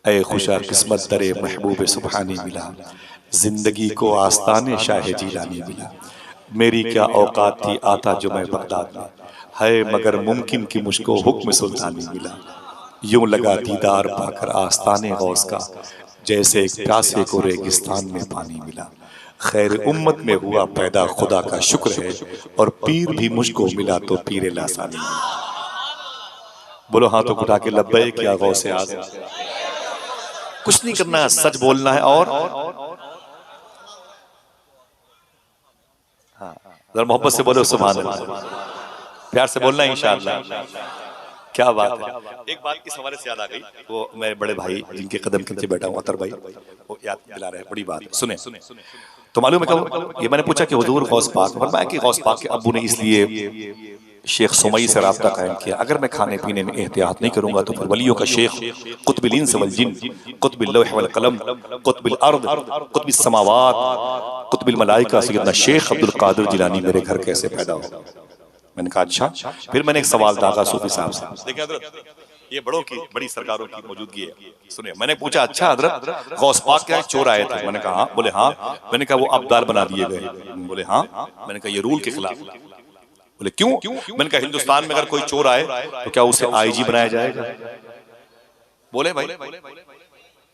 ऐ खुशार किस्मत दरे महबूब सुबहानी मिला, जिंदगी को आस्ताने शाह जीलानी मिला। मेरी क्या औकात थी आता जो मैं बगदाद में, है मगर मुमकिन कि मुझको हुक्म सुल्तानी मिला। यूं लगा दीदार पाकर आस्ताने गौस का, जैसे एक प्यासे को रेगिस्तान में पानी मिला। खैर उम्मत में हुआ पैदा खुदा का शुक्र है, और पीर भी मुझको मिला तो पीर लासानी मिला। बोलो हाथों उठा के लब्बैक या गौसे आज़म। कुछ नहीं करना है, सच बोलना है। और हाँ, जरा मोहब्बत से बोलो सुभान अल्लाह, प्यार से बोलना है इंशाअल्लाह। क्या बात है। एक बात इस हवाले से याद आ गई, वो मेरे बड़े भाई जिनके कदम के नीचे बैठा हूँ अतर भाई, वो याद दिला रहे हैं बड़ी बात। सुने तो मालूम है क्या, ये मैंने पूछा कि हुजूर गौस पाक, फरमाया कि गौस पाक के अब्बू ने इसलिए शेख सुमई से राब्ता कायम किया, अगर मैं खाने पीने में एहतियात नहीं करूंगा तो फिर वलियों का शेख कुतुबिल इंस वल जिन, कुतुबिल लौह वल कलम, कुतुबिल अर्द, कुतुबिस समावात, कुतुबिल मलाइका सैयदना शेख अब्दुल कादिर जिलानी मेरे घर कैसे पैदा हो। मैंने कहा अच्छा। फिर मैंने एक सवाल दागा सूफी साहब से, देखिए हजरत ये बड़ों की बड़ी सरकारों की मौजूदगी है, सुनिए। मैंने पूछा अच्छा हजरत गौस पाक क्या चोर आए थे? मैंने कहा हाँ। बोले हाँ। मैंने कहा वो अब्दाल बना दिए गए? बोले हाँ। मैंने कहा ये रूल के खिलाफ। बोले क्यों? मैंने कहा हिंदुस्तान में अगर कोई चोर आए तो क्या उसे आईजी बनाया जाएगा? बोले भाई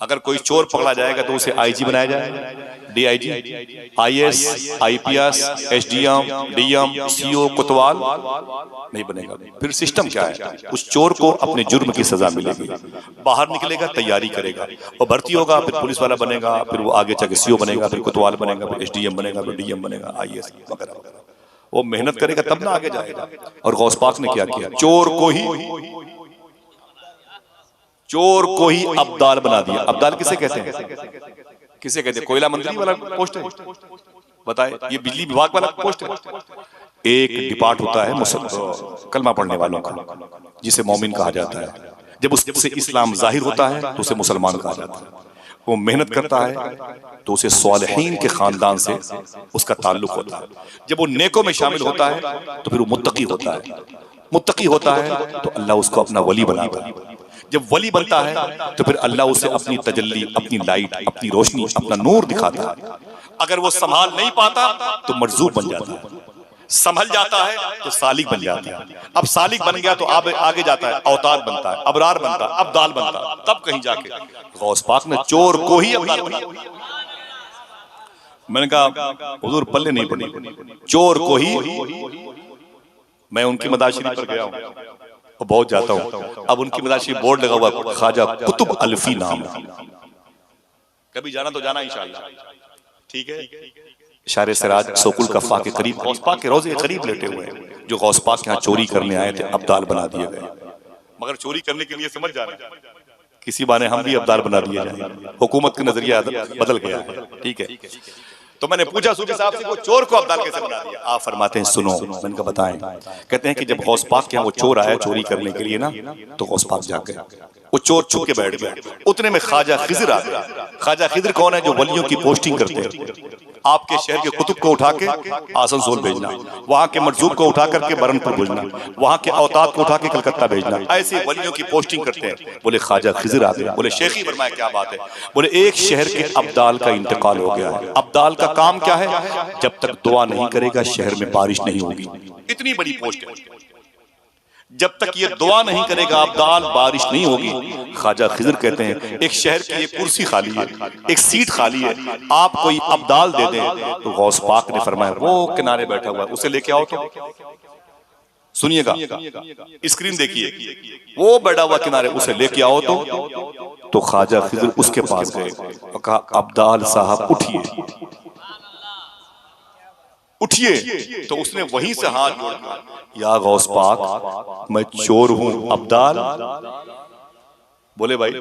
अगर कोई चोर पकड़ा जाएगा तो उसे आईजी बनाया जाएगा, DIG, IAS, IPS, SDM, DM, CO, कोतवाल नहीं बनेगा। फिर सिस्टम क्या है? उस चोर को अपने जुर्म की सजा मिलेगी, बाहर निकलेगा, तैयारी करेगा, और भर्ती होगा, फिर पुलिस वाला बनेगा, फिर वो आगे चल के सीओ बनेगा, फिर कोतवाल बनेगा, फिर एसडीएम बनेगा, फिर डीएम बनेगा, आईएएस वगैरह वगैरह। वो मेहनत करेगा तब ना आगे जाएगा। और गौस पाक ने क्या किया? चोर को ही अब्दाल बना दिया। अब्दाल किसे कहते हैं? किसे कहते हैं? कोयला मंत्री वाला पोस्ट है? बताए, ये बिजली विभाग वाला पोस्ट है? एक डिपार्ट होता है कलमा पढ़ने वालों का, जिसे मोमिन कहा जाता है। जब उससे इस्लाम जाहिर होता है तो उसे मुसलमान कहा जाता है। वो मेहनत करता है तो उसे स्वालिहीन के खानदान से उसका ताल्लुक होता है। जब वो नेकों में शामिल होता है तो फिर वो मुत्तकी होता है। मुत्तकी होता है तो अल्लाह उसको अपना वली बनाता है। जब वली बनता है तो फिर अल्लाह उसे अपनी तजल्ली, अपनी लाइट, अपनी रोशनी, अपना नूर दिखाता है। अगर वो संभाल नहीं पाता तो मर्जूब बन जाता है, संभल जाता है तो सालिक बन जाता है। अब सालिक बन गया तो आगे जाता है, औताद बनता है, अबरार बनता है, अब्दाल बनता है, तब कहीं जाके गौस पाक ने चोर को ही अब्दाल बना दिया। मैंने कहा हुजूर पल्ले नहीं पड़ी, चोर को ही। मैं उनकी मदार शरीफ पर गया हूँ और बहुत जाता हूँ। अब उनकी मदार शरीफ बोर्ड लगा हुआ ख्वाजा कुतुब अल्फी नाम, कभी जाना तो जाना इंशाअल्लाह, ठीक है। इशारे सिराज सोकुल कफ़ा के करीब गौस पाक के रोज़े के करीब लेटे हुए हैं। जो गौस पाक के यहाँ चोरी करने आए थे अब्दाल बना दिए गए, मगर चोरी करने के लिए समझ जा रहे हैं किसी बाने हम भी अब्दाल बना दिए जाए। हुकूमत का नजरिया बदल गया है, ठीक है। तो मैंने पूछा सूफी साहब से, वो चोर को अब्दाल कैसे बना दिया? आप फरमाते हैं सुनो। मैंने कहा बताएं। कहते हैं कि जब गौस पाक के यहाँ वो चोर आया चोरी करने के लिए ना, तो गौस पाक जाग गया, वो चोर छुप के बैठ गया। उतने में ख्वाजा खिज़र आ गया। ख्वाजा खिज़र कौन है? जो वलियों की पोस्टिंग करते हैं। आपके शहर के कुतुब को उठा के आसनसोल भेजना, वहां के मरजूब को उठा करके बरनपुर भेजना, वहां के औताद को उठा के कलकत्ता भेजना, ऐसे वलियों की पोस्टिंग करते हैं। बोले ख्वाजा खिज़र आ गया। बोले शेखी फरमाया क्या बात है? बोले एक शहर के अब्दाल का इंतकाल हो गया है। अब्दाल का काम क्या है? जब तक दुआ नहीं करेगा शहर में बारिश नहीं होगी। इतनी बड़ी पोस्ट है, जब तक ये दुआ नहीं करेगा अब्दाल बारिश नहीं होगी। ख्वाजा खिज़र कहते हैं एक शहर की एक कुर्सी खाली है, एक सीट खाली है, आप कोई अब्दाल दे दें। तो गौस पाक ने फरमाया वो किनारे बैठा हुआ है, उसे लेके आओ। तो सुनिएगा, स्क्रीन देखिए, वो बैठा हुआ किनारे, उसे लेके आओ। तो ख्वाजा खिज़र उसके पास गए और कहा अब्दाल साहब उठिए, उठिए। तो उसने वहीं से हाथ जोड़ा, या गौस पाक मैं चोर हूं अब्दाल। बोले भाई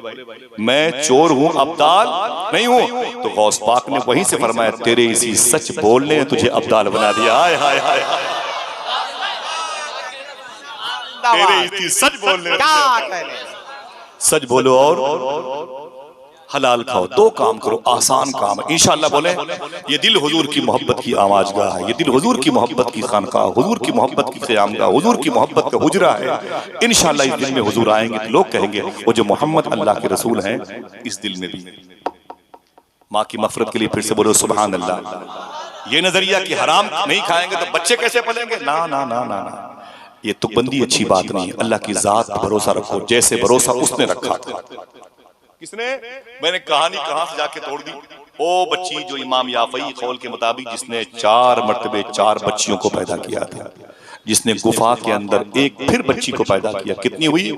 मैं चोर हूं अब्दाल नहीं हूं। तो गौस पाक ने वहीं से फरमाया तेरे इसी सच बोलने ने तुझे अब्दाल बना दिया। हाय हाय हाय, तेरे इसी सच बोलने, सच बोलो। और हलाल खाओ, 2 काम करो, आसान काम है इंशाअल्लाह। बोले ये दिल हुजूर की मोहब्बत की आवाज़गाह है, ये दिल हुजूर की मोहब्बत की खानकाह, हुजूर की मोहब्बत की क़यामगाह, हुजूर की मोहब्बत का हुजरा है। इंशाअल्लाह इस दिल में हुजूर आएंगे तो लोग कहेंगे वो जो मोहम्मद अल्लाह के रसूल हैं इस दिल में भी। माँ की मफ़रत के लिए फिर से बोलो सुभान अल्लाह। ये नजरिया कि हराम नहीं खाएंगे तो बच्चे कैसे पलेंगे, ना ना ना ना ना, ये तुकबंदी अच्छी बात नहीं है। अल्लाह की जात पर भरोसा रखो जैसे भरोसा उसने रखा था। किसने? मैंने कहानी कहां से जाके तोड़ दी। ओ बच्ची जो इमाम याफई कौल के मुताबिक जिसने 4 मरतबे 4 बच्चियों को पैदा किया था, जिसने गुफा के अंदर एक फिर बच्ची को पैदा किया, कितनी हुई?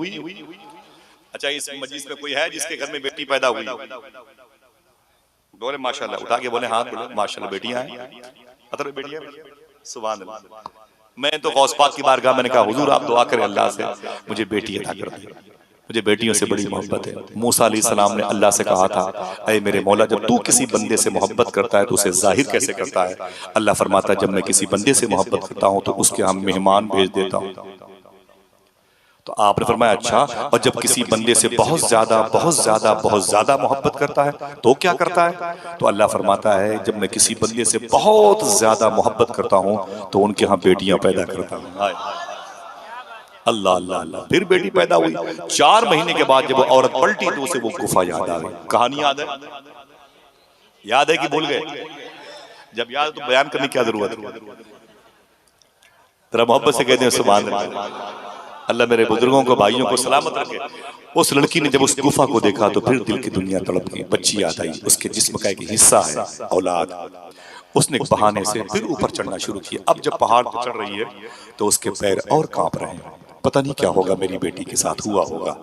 अच्छा इस मजलिस में कोई है जिसके घर में बेटी पैदा हुई? बोले माशाल्लाह, उठा के बोले हाथ, बोले माशाल्लाह बेटियां हैं, अतर बेटियां, सुभान अल्लाह। मैं तो गौस पाक की बारगाह मैंने कहा हुजूर आप दुआ करें अल्लाह से मुझे बेटी अता कर दे, मुझे बेटियों से बड़ी मोहब्बत है। मूसा अलैहिस्सलाम ने अल्लाह से कहा था ऐ मेरे मौला जब तू किसी बंदे से मोहब्बत करता है तो उसे जाहिर कैसे करता है? अल्लाह फरमाता है जब मैं किसी बंदे से मोहब्बत करता हूं तो उसके हम मेहमान भेज देता हूं। तो आपने फरमाया अच्छा, और जब किसी बंदे से बहुत ज्यादा मोहब्बत करता है तो क्या करता है? तो अल्लाह फरमाता है जब मैं किसी बंदे से बहुत ज्यादा मोहब्बत करता हूं तो उनके यहाँ बेटियां पैदा करता हूं। अल्लाह अल्लाह अल्लाह, फिर बेटी पैदा हुई। 4 महीने के बाद जब वो औरत पलटी तो उसे वो गुफा याद आ गई। कहानी याद है? याद है कि भूल गए? जब याद तो बयान करने की क्या जरूरत है? जरा मोहब्बत से कहते हैं सुभान अल्लाह। अल्लाह मेरे बुजुर्गों को भाइयों को सलामत रखे। उस लड़की ने जब उस गुफा को देखा तो फिर दिल की दुनिया तड़प गई। बच्ची याद आई, उसके जिस्म का एक हिस्सा है औलाद। उसने एक बहाने से फिर ऊपर चढ़ना शुरू किया। अब जब पहाड़ पर चढ़ रही है तो उसके पैर और कांप रहे हैं। पता नहीं क्या होगा मेरी बेटी के साथ हुआ होगा।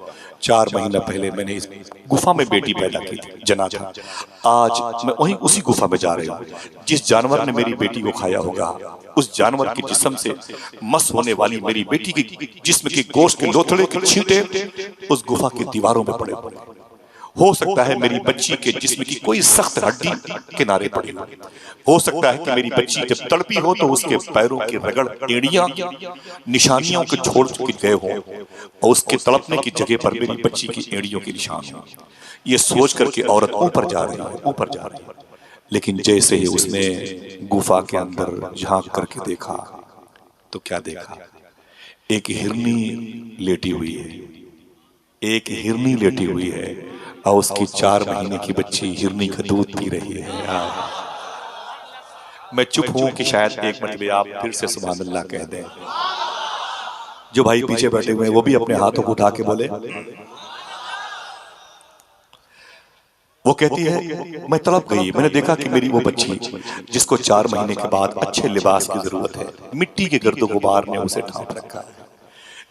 4 महीना पहले मैंने इस गुफा में बेटी पैदा की थी, जना था। आज मैं वहीं उसी गुफा में जा रही हूँ। जिस जानवर ने मेरी बेटी को खाया होगा उस जानवर के जिस्म से मस होने वाली मेरी बेटी की जिस्म के गोश्त के लोथड़े के छींटे उस गुफा की दीवारों में पड़े। हो सकता है मेरी बच्ची के जिस्म की कोई सख्त हड्डी किनारे पड़ी हो सकता है कि मेरी बच्ची जब तड़पी हो तो उसके पैरों की रगड़ एड़ियां निशानियों को छोड़ के गए हो और उसके तड़पने की जगह पर मेरी बच्ची की एड़ियों के निशान हो। ये सोच करके औरत ऊपर जा रही है। लेकिन जैसे ही उसने गुफा के अंदर झांक करके देखा तो क्या देखा? एक हिरनी लेटी हुई है और उसकी 4 महीने की बच्ची हिरनी का दूध पी रही है। मैं चुप हूं कि शायद एक मरतबे आप फिर से सुभान अल्लाह कह दें। जो भाई पीछे बैठे हुए हैं वो भी अपने हाथों को उठा के बोले। वो कहती है मैं तड़प गई, मैंने देखा कि मेरी वो बच्ची जिसको 4 महीने के बाद अच्छे लिबास की जरूरत है, मिट्टी के गर्दो गुबार ने उसे ढांप रखा है।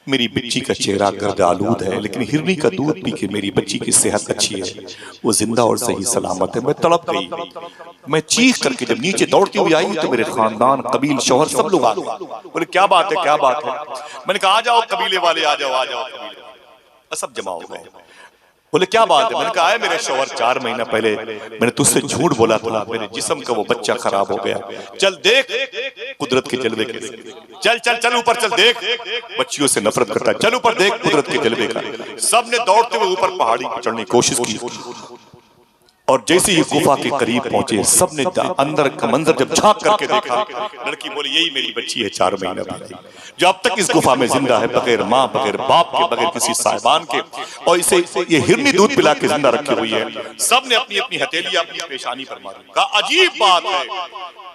मेरी बच्ची का चेहरा गर्द आलूद है लेकिन हिरनी का दूध पी के मेरी बच्ची की सेहत अच्छी है, वो जिंदा और सही सलामत है। मैं तड़प गई। मैं चीख करके जब नीचे दौड़ती हुई आई तो मेरे खानदान कबील शौहर सब लोग आ गए। बोले क्या बात है? मैंने कहा आ जाओ कबीले वाले, आ जाओ कबीले। सब जमा हो गए। बोले क्या बात है? मैंने कहा है मेरे शौहर 4 महीना पहले मैंने तुझसे झूठ बोला था, मेरे जिस्म का वो बच्चा खराब हो गया। चल देख कुदरत के जलवे के, चल ऊपर चल देख। बच्चियों से नफरत करता है, चल ऊपर देख कुदरत के जलवे का। सबने दौड़ते हुए ऊपर पहाड़ी पर चढ़ने की कोशिश की और जैसे ही गुफा के करीब पहुंचे सबने अंदर का मंजर जब झांक करके देखा, लड़की बोली यही मेरी बच्ची है 4 महीना पहले जो अब तक इस गुफा में जिंदा है, बगैर माँ बगैर बाप के बगैर किसी साहिबान के, और इसे ये हिरनी दूध पिला के जिंदा रखी हुई है। सबने अपनी अपनी हथेलियां अपनी पेशानी पर मारी। कहा अजीब बात है।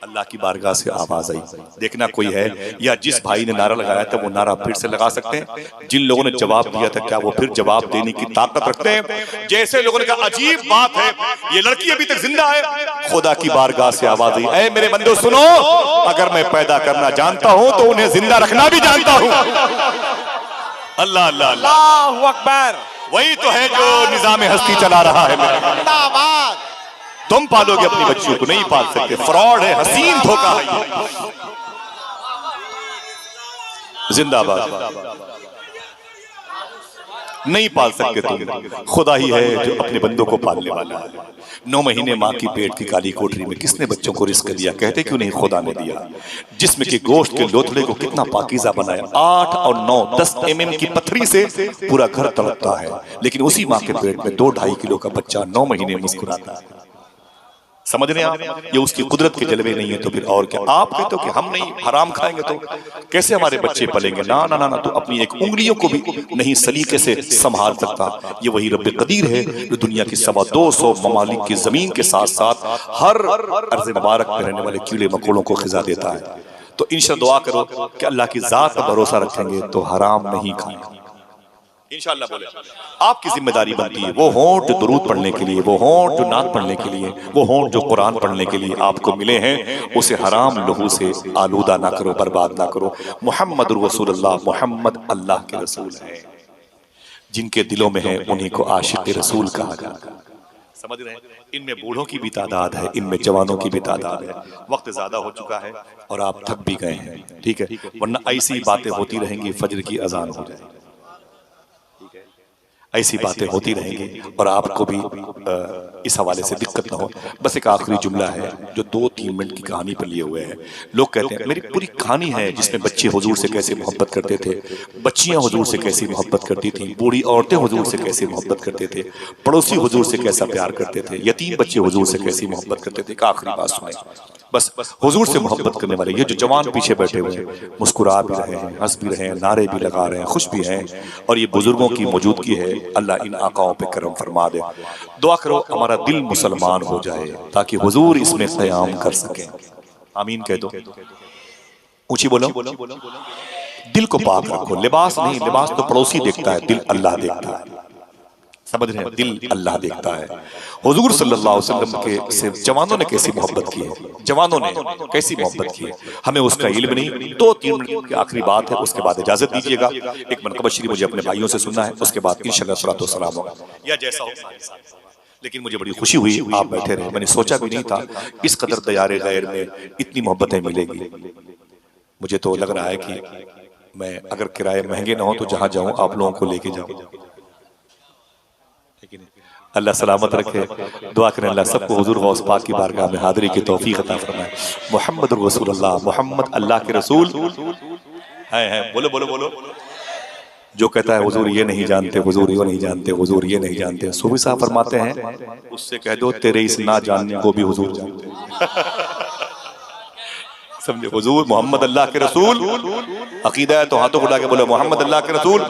अल्लाह की बारगाह से आवाज आई, देखना कोई है या जिस भाई ने नारा लगाया था वो नारा फिर से लगा सकते हैं। जिन लोगों ने जवाब दिया था क्या वो फिर जवाब देने की ताकत रखते हैं? जैसे लोगों ने कहा अजीब बात है, ये लड़की अभी तक जिंदा है। खुदा की बारगाह से आवाज आई, ऐ मेरे बंदो सुनो, अगर मैं पैदा करना जानता हूं तो उन्हें जिंदा रखना भी जानता हूं। अल्लाह अल्लाह अल्लाह अकबर। वही तो है जो निजाम हस्ती चला रहा है। तुम पालोगे अपनी बच्चियों को, नहीं पाल सकते। फ्रॉड है, हसीन धोखा है। जिंदाबाद। नहीं पाल सकते तुम, खुदा ही है जो अपने बंदों को पालने वाला है। 9 महीने माँ की पेट की काली कोठरी में किसने बच्चों को रिस्क दिया? कहते क्यों नहीं खुदा ने दिया। जिस्म के गोश्त के लोथड़े को कितना पाकीज़ा बनाया। 8 और 9 10 mm की पथरी से पूरा घर तड़पता है, लेकिन उसी माँ के पेट में 2-2.5 किलो का बच्चा 9 महीने मुस्कुराता है। समझ रहे हैं आप? ये उसकी कुदरत के जलवे नहीं है तो फिर और क्या? आप कहते हो कि हम नहीं हराम खाएंगे तो कैसे हमारे बच्चे पलेंगे? ना ना ना ना, तो अपनी एक उंगलियों को भी नहीं सलीके से संभाल सकता। ये वही रब्बे कदीर है जो दुनिया की 225 ममालिक की जमीन के साथ साथ हर अर्ज़ मुबारक में रहने वाले कीड़े मकोड़ों को ग़िज़ा देता है। तो इंशाअल्लाह दुआ करो कि अल्लाह की ज़ात पर भरोसा रखेंगे तो हराम नहीं खाएंगे इंशाअल्लाह। बोले आपकी जिम्मेदारी बनती है वो होंठ जो दुरूद पढ़ने के लिए, वो होंठ जो नात पढ़ने के लिए, वो होंठ जो कुरान पढ़ने के लिए आपको मिले हैं, उसे हराम लहू से आलूदा ना करो, बर्बाद ना करो। मुहम्मद रसूलुल्लाह, मुहम्मद अल्लाह के रसूल हैं। जिनके दिलों में है उन्हीं को आशिक रसूल कहा जाता है। समझ रहे हैं? इनमें बूढ़ों की भी तादाद है, इनमें जवानों की भी तादाद है। वक्त ज्यादा हो चुका है और आप थक भी गए हैं, ठीक है, वरना ऐसी बातें होती रहेंगी, फजर की अजान हो जाएगी, ऐसी बातें होती रहेंगी और आपको भी इस हवाले से दिक्कत ना हो। बस एक आखिरी जुमला है जो 2-3 मिनट की कहानी पर लिए हुए है। लोग कहते हैं मेरी पूरी कहानी है जिसमें बच्चे हुजूर से कैसे मोहब्बत करते थे, बच्चियां हुजूर से कैसी मोहब्बत करती थी, बूढ़ी औरतें हुजूर से कैसे मोहब्बत करते थे, पड़ोसी हुजूर से कैसा प्यार करते थे, यतीम बच्चे हुजूर से कैसी मोहब्बत करते थे। एक आखिरी बात सुने, बस हुजूर से मोहब्बत करने वाले ये जो जवान पीछे बैठे हुए हैं, मुस्कुरा भी रहे हैं, हंस भी रहे हैं, नारे भी लगा रहे हैं, खुश भी हैं, और ये बुजुर्गों की मौजूदगी है। अल्लाह इन आकाओं पे करम फरमा दे। दुआ करो हमारा दिल मुसलमान हो जाए ताकि हुजूर इसमें क़याम कर सके। आमीन कह दो, ऊंची बोलो। दिल को पाक रखो, लिबास नहीं, लिबास तो पड़ोसी देखता है, दिल अल्लाह देखता है। समझ रहे हैं? दिल अल्लाह देखता है। हुजूर सल्लल्लाहु अलैहि वसल्लम के से जवानों ने कैसी मोहब्बत की है, जवानों ने कैसी मोहब्बत की है, हमें उसका इल्म नहीं। 2-3 मिनट की आखिरी बात है, उसके बाद इजाजत दीजिएगा। एक मनकबत शरीफ मुझे अपने भाइयों से सुनना है, उसके बाद इंशाअल्लाह सलातो सलाम होगा या जैसा हो। लेकिन मुझे बड़ी खुशी हुई आप बैठे रहे, मैंने सोचा भी नहीं था इस कदर दयारे गैर में इतनी मोहब्बतें मिलेगी। मुझे तो लग रहा है कि मैं अगर किराए महंगे ना हो तो जहां जाऊं आप लोगों को लेके जाऊं। अल्लाह सलामत रखे। दुआ करें अल्लाह सबको हुजूर गौस पाक की बारगाह में हाज़िरी की तौफीक अता फरमाए। मुहम्मद रसूलुल्लाह, मुहम्मद अल्लाह के रसूल हैं। बोलो बोलो बोलो। जो कहता है हुजूर ये नहीं जानते, हुजूर ये नहीं जानते, हुजूर ये नहीं जानते, सूफी साहब फरमाते हैं उससे कह दो तेरे इस ना जानने को भी हुजूर जानते हैं। समझे? हुजूर मोहम्मद अल्लाह के रसूल अकीदा है तो हाथों को उठा के बोलो मोहम्मद अल्लाह के रसूल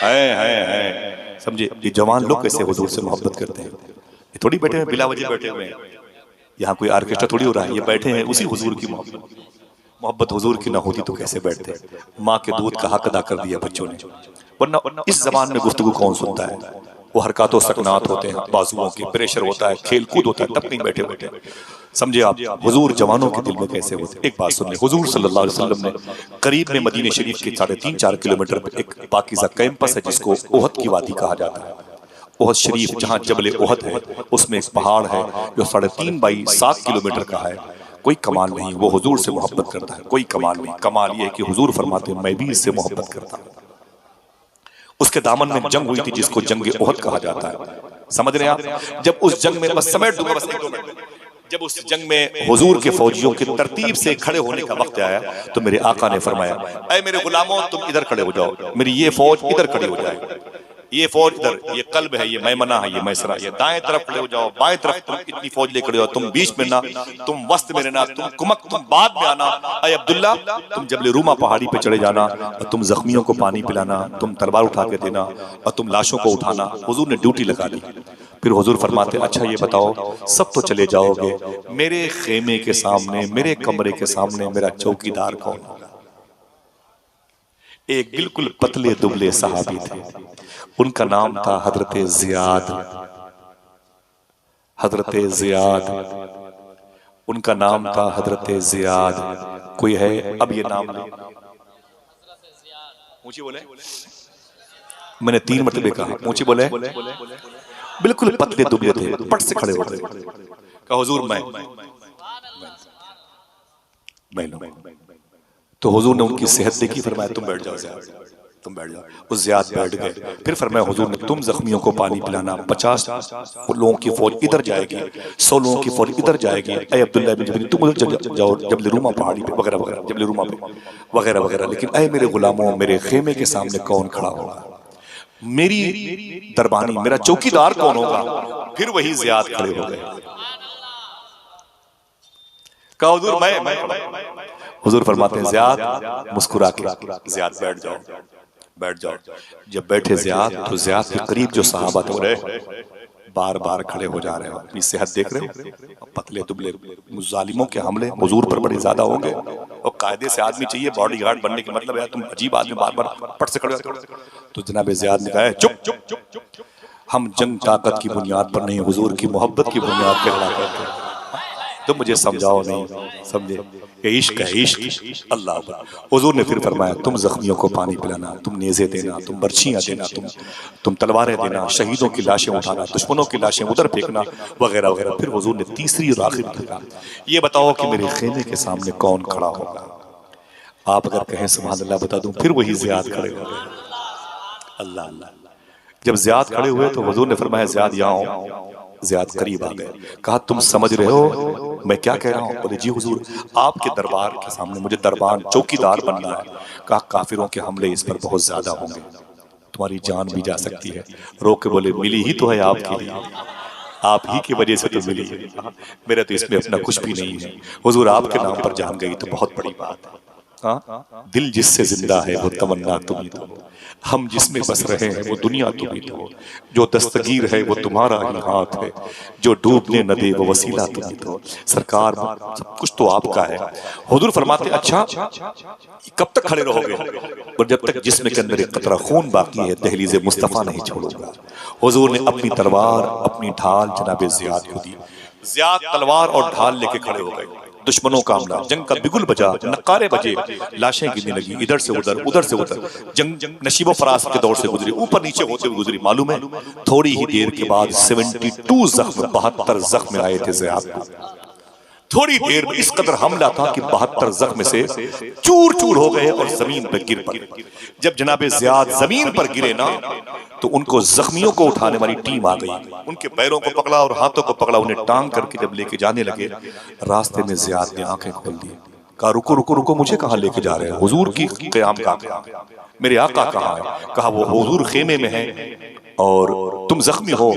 हैं। समझे? ये जवान लोग कैसे हुजूर से मोहब्बत करते हैं। ये थोड़ी बैठे हैं बिला वजह बैठे हुए हैं, यहाँ कोई आर्केस्ट्रा थोड़ी हो रहा है, ये बैठे हैं उसी हुजूर की मोहब्बत हुजूर की ना होती तो कैसे बैठते। माँ के दूध का हक अदा कर दिया बच्चों ने, वरना इस जबान में गुफ्तगू कौन सुनता है। वो हरकतों सकनात होते हैं, बाजुओं की प्रेशर होता है, खेल कूद होता है, तब नहीं बैठे बैठे। समझे आप? हुजूर जवानों के दिल में कैसे होते। एक बात सुनिए, हुजूर सल्लल्लाहु अलैहि वसल्लम ने करीब में मदीने शरीफ के 3.5-4 किलोमीटर पर एक पाकीज़ा कैंपस है जिसको ओहद की वादी कहा जाता है। ओहद शरीफ जहाँ जबल ओहद है उसमें एक पहाड़ है जो 3.5 बाई 7 किलोमीटर का है। कोई कमाल नहीं, वो हुजूर से मोहब्बत करता है, कोई कमाल नहीं। कमाल ये है कि हुजूर फरमाते हैं मैं भी इससे मोहब्बत करता हूँ। उसके दामन में जंग हुई थी जिसको जंग ओहद कहा जाता है। समझ रहे हैं आप? जब उस जंग में, बस समेट दूंगा बस 1-2 मिनट, जब उस जंग में हुजूर के फौजियों के तरतीब से खड़े होने का वक्त आया तो मेरे आका ने फरमाया ऐ मेरे गुलामों तुम इधर खड़े हो जाओ, मेरी ये फौज इधर खड़ी हो जाए, ये फौज इधर, ये कल्ब है, ये मैमना है, ये मैसरा, ये दाएं तरफ खड़े हो जाओ, बाएं तरफ तुम इतनी फौज ले खड़े हो, तुम बीच में ना, तुम वस्त में रहना, तुम कुमक तुम बाद में आना। ऐ अब्दुल्ला तुम जबल रूमा पहाड़ी पे चढ़े जाना और तुम जख्मियों को पानी पिलाना, तुम तलवार उठा के देना और तुम लाशों को उठाना। हुजूर ने ड्यूटी लगा दी। फिर हुजूर फरमाते अच्छा ये बताओ सब तो चले जाओगे, मेरे खेमे के सामने, मेरे कमरे के सामने मेरा चौकीदार कौन होगा? एक बिल्कुल पतले दुबले सहाबी थे, उनका नाम था हजरत जियाद। हजरत जियाद उनका नाम था हजरत जियाद। कोई है अब ये नाम ले? ऊंची बोले, मैंने 3 मरतबे कहा, ऊंची बोले। बिल्कुल पतले दुबले थे, पट से खड़े हो गए, कहा हुजूर मैं तो हुजूर ने उनकी सेहत देखी, फरमाया तुम बैठ जाओ। तुम बैठ जाओ। उस ज़ियाद बैठ गए। फिर फरमाया हुजूर ने तुम जख्मियों को पानी पिलाना, 50 लोगों की फौज इधर जाएगी, 100 लोगों की फौज इधर जाएगी। ऐ अब्दुल्लाह इब्न जुबैर तुम उधर जाओ जबल रूमा पहाड़ी पे वगैरह वगैरह, जबल रूमा पे वगैरह वगैरह। लेकिन ऐ मेरे गुलामों, मेरे खेमे के सामने कौन खड़ा होगा? मेरी दरबानी, मेरा चौकीदार कौन होगा? फिर वही ज़ियाद खड़े हो गए। कहा हुजूर मैं। हुजूर फरमाते हैं ज़ियाद मुस्कुरा के, ज़ियाद बैठ जाओ, बैठ जाओ। जब बैठे ज़ियाद तो ज़ियाद के करीब जो सहाबा थे रहे बार बार खड़े हो जा रहे हो। अपनी सेहत देख रहे हो, पतले दुबले, जालिमों के हमले हुजूर पर बड़े ज्यादा होंगे और कायदे से आदमी चाहिए बॉडीगार्ड बनने के मतलब है तुम अजीब आदमी बार बार पट से खड़े हो। तो जनाब ज़ियाद ने कहा चुप चुप चुप, हम जंग ताकत की बुनियाद पर नहीं, हुजूर की मोहब्बत की बुनियाद पर लड़ा करते हैं। तो मुझे समझाओ नहीं समझे, ये इश्क है, इश्क अल्लाह पर। हुजूर ने फिर फरमाया तुम जख्मियों को पानी पिलाना, तुम नेज़े देना, तुम बर्छियां देना, तुम तलवारें देना, शहीदों की लाशें उठाना, दुश्मनों की लाशें उधर फेंकना वगैरह वगैरह। फिर हुजूर ने तीसरी और आखिरी कहा ये बताओ कि मेरे खेमे के सामने कौन खड़ा होगा? आप अगर कहें सुभान अल्लाह बता दूं, फिर वही ज़ियाद खड़े हो गए। अल्लाह अल्लाह। जब ज़ियाद खड़े हुए तो हुजूर ने फरमाया ज़ियाद यहाँ आओ। ज़ियाद करीब आ गए। कहा तुम समझ रहे हो मैं क्या कह रहा हूँ? बोले जी हुजूर, आपके दरबार के सामने मुझे दरबान चौकीदार बनना है। कहा काफिरों के हमले इस पर बहुत ज्यादा होंगे, तुम्हारी जान भी जा सकती है। रोक के बोले मिली ही तो है आपके लिए, आप ही की वजह से तो मिली है, मेरा तो इसमें अपना कुछ भी नहीं है। हुजूर आपके नाम पर जान गई तो बहुत बड़ी बात है। हाँ, दिल जिससे जिंदा है वो तमन्ना तुम ही तो, हम जिसमें बस रहे हैं वो दुनिया तुम ही तो, जो दस्तगीर है वो तुम्हारा ही हाथ है, जो डूबने न दे वो वसीला तुम ही तो। सरकार सब कुछ तो आपका है। हुजूर फरमाते अच्छा कब तक खड़े रहोगे? और जब तक जिस्म के अंदर एक कतरा खून बाकी है दहलीज़े मुस्तफ़ा नहीं छोड़ूंगा। हुजूर ने अपनी तलवार अपनी ढाल जनाब ज़ियाद को दी। ज़ियाद तलवार और ढाल लेके खड़े हो गए। दुश्मनों का हमला, जंग का बिगुल बजा, नकारे बजे, लाशें गिरने लगी, इधर से उधर उधर से उधर। जंग नशीबो फरास के दौर से गुजरी, ऊपर नीचे होते हुए गुजरी। मालूम है थोड़ी ही देर के बाद 72 जख्म, 72 जख्म आए थे ज़ियाद को। थोड़ी देर में इस कदर हमला था कि 72 जख्म से चूर चूर हो गए और जमीन पर गिर पड़े। जब जनाबे ज़ियाद जमीन पर गिरे ना तो उनको जख्मियों को उठाने वाली टीम आ गई, उनके पैरों को पकड़ा और हाथों को पकड़ा, उन्हें टांग करके जब लेके जाने लगे रास्ते में ज़ियाद ने आंखें खोल दी। कहा रुको रुको रुको, मुझे कहाँ लेके जा रहे हैं? हुजूर की क़याम का, मेरे आका कहाँ है? कहा वो हुजूर खेमे में है और तुम जख्मी हो।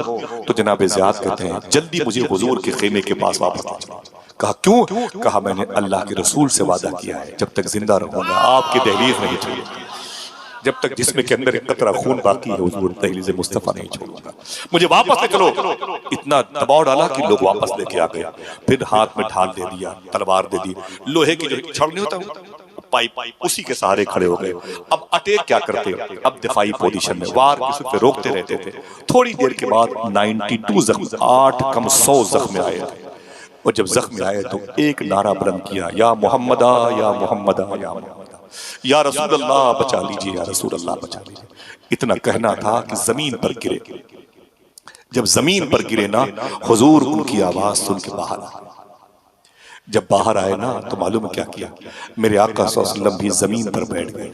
तो जनाबे ज़ियाद कहते हैं जल्दी मुझे हुजूर के खेमे के पास वापस ले चलो। कहा क्यों? कहा मैंने अल्लाह के रसूल से वादा किया है जब तक जिंदा रहूंगा आपकी दहलीज नहीं छोड़ूंगा, जब तक जिस्म के अंदर एक कतरा खून बाकी है हुजूर दहलीज़े मुस्तफ़ा नहीं छोड़ूंगा, मुझे वापस ले चलो। इतना दबाव डाला कि लोग वापस लेके आ गए। फिर हाथ में ढाल दे दिया, तलवार दे दी, लोहे की जो छड़ नहीं होता पाइप उसी के सहारे खड़े हो गए। अब अटैक क्या करते? अब दिफाई पोजीशन में वार किसी पे रोकते रहते थे। थोड़ी देर के बाद 92 जख्म, 8 कम 100 जख्म आए थे। और जब जख्म आए तो एक नारा बुलंद किया, या मोहम्मदा या मोहम्मदा या मोहम्मदा, या रसूल अल्लाह बचा लीजिए, या रसूल अल्लाह बचा लीजिए। इतना कहना था कि जमीन पर गिरे। जब जमीन पर गिरे ना हुजूर उनकी आवाज सुन के बाहर आए। जब बाहर आए ना तो मालूम है क्या किया? मेरे आका सल्लल्लाहु अलैहि वसल्लम भी जमीन पर बैठ गए।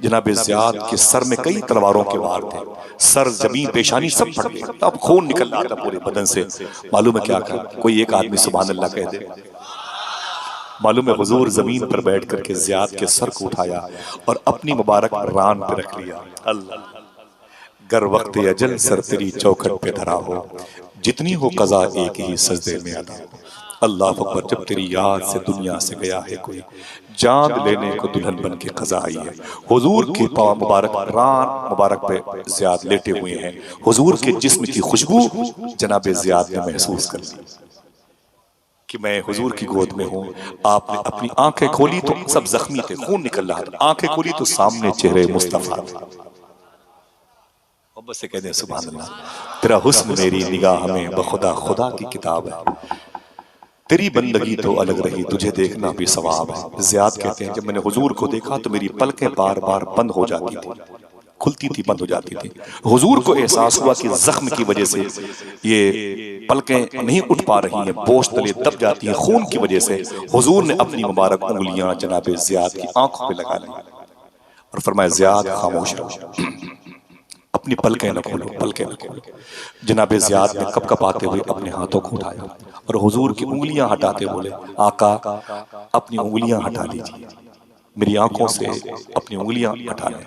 जनाब ज़ियाद के सर में कई तलवारों के वार थे, सर जमीन पेशानी सब फट गए, तब खून निकल रहा था पूरे बदन से। मालूम है क्या कहा? कोई एक आदमी सुभान अल्लाह कह दे। मालूम है हुजूर जमीन पर बैठ करके ज़ियाद के सर को उठाया और अपनी मुबारक रान पे रख लिया। अल्लाह गर वक्त अजल सर तेरी चौखट पे धरा हो, जितनी हो कज़ा एक ही सजदे में अदा। अल्लाह अकबर। जब तेरी याद से दुनिया से गया है कोई, चांद लेने को दुल्हन बन के कज़ा आई है। हुजूर के पाँव मुबारक, रान मुबारक पे ज़ियाद लेटे हुए हैं। हुजूर के जिस्म की खुशबू जनाब ज़ियाद ने महसूस कर ली कि मैं हुजूर की गोद में हूँ। आपने अपनी आंखें खोली तो सब जख्मी थे, खून निकल रहा था। आंखें खोली तो सामने चेहरे मुस्तफा थे। बस से कहते हैं सुभान अल्लाह, तेरा हुस्न मेरी निगाह में बखुदा खुदा की किताब है, तेरी बंदगी तो अलग रही, तुझे देखना भी सवाब है। ज़ियाद कहते हैं जब मैंने हुजूर को देखा तो मेरी पलकें बार बार बंद हो जाती थी, खुलती थी, बंद हो जाती थी। हुजूर को एहसास हुआ कि जख्म की वजह से ये पलकें नहीं उठ पा रही हैं, बोझ तले दब जाती हैं खून की वजह से। हुजूर ने अपनी मुबारक उंगलियां जनाब ज़ियाद की आंखों पे लगा ली और फरमाया ज़ियाद खामोश रहो, अपनी पलकें न खोलो, पलकें न खोलो। जनाब ज़ियाद ने कप कपाते हुए अपने हाथों को उठाया और हुजूर की उंगलियां हटाते बोले, आका अपनी उंगलियां हटा लीजिए, मेरी आंखों से अपनी उंगलियां हटा लें।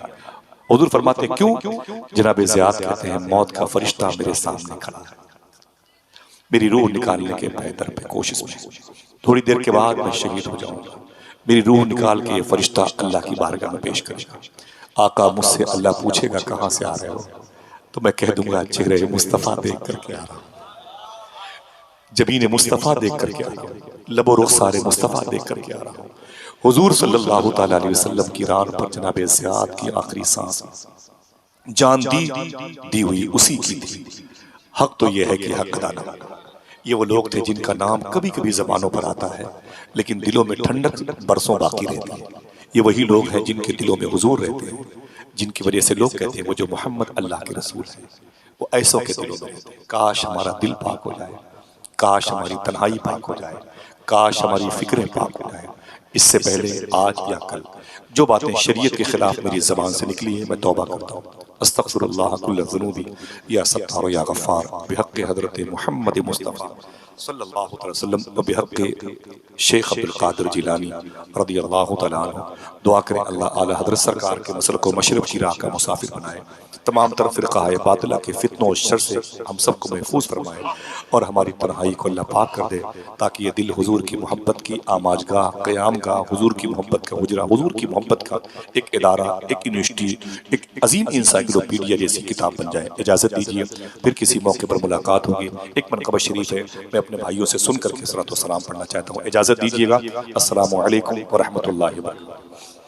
हुजूर फरमाते क्यों? जनाब ज़ियाद कहते हैं मौत का फरिश्ता मेरे सामने खड़ा है, मेरी रूह निकालने के बेहतर पे कोशिश में, थोड़ी देर के बाद मैं शहीद हो जाऊंगा, मेरी रूह निकाल के फरिश्ता अल्लाह की बारगाह में पेश करेगा। आका मुझसे अल्लाह पूछेगा कहां से आ रहे हो, तो मैं कह दूंगा चेहरे मुस्तफ़ा देख करके आ रहा हूं, जबीन मुस्तफ़ा देख करके आ रहा हूं, लबो रुखसारे मुस्तफ़ा देख करके आ रहा हूं। हुजूर सल्लल्लाहु ताला अलैहि वसल्लम की रान पर जनाब ज़ियाद की आखिरी सांस जान दी हुई उसी की थी। हक तो यह है कि हक अदा न हो। ये वो लोग थे जिनका नाम कभी कभी जबानों पर आता है लेकिन दिलों में ठंडक बरसों बाकी रहती है। ये वही लोग हैं जिनके दिलों में हुजूर रहते हैं, जिनकी वजह से लोग कहते हैं वो जो मोहम्मद अल्लाह के रसूल है, वो ऐसों के दिलों में रहते हैं। काश हमारा दिल पाक हो जाए, काश हमारी तन्हाई पाक हो जाए, काश हमारी फिक्रें पाक हो जाए। इससे पहले आज या कल जो बातें शरीयत के खिलाफ मेरी ज़बान से निकली है मैं तौबा करता हूँ। अस्तगफिरुल्लाह कुल्ल ज़ुनूबी या सत्तार या गफ़ार बिहक़्क़ि हज़रत मुहम्मद मुस्तफ़ा सल्लल्लाहु अलैहि वसल्लम व बिहक़्क़ि शेख अब्दुल कादिर जिलानी रज़ियल्लाहु तआला अन्हु। दुआ करें अल्लाह आला हज़रत सरकार के मसलक व मशरब की राह का मुसाफिर बनाए, तमाम तरफ फ़िरक़ाए बातिला के फितनों और शर से हम सबको महफूज फरमाए और हमारी तन्हाई को अल्लाह पाक कर दे, ताकि ये दिल हुजूर की मोहब्बत की आमाजगाह, क़यामगाह, हुजूर की मोहब्बत का हुजरा, हुजूर की मोहब्बत का एक इदारा, एक यूनिवर्सिटी, एक अजीम इंसाइक्लोपीडिया जैसी किताब बन जाए। इजाज़त दीजिए, फिर किसी मौके पर मुलाकात होगी। एक मनक़बा शरीफ है, मैं अपने भाइयों से सुन करके सलातो सलाम पढ़ना चाहता हूँ। इजाज़त दीजिएगा। अस्सलामु अलैकुम व रहमतुल्लाहि व बरकातहू।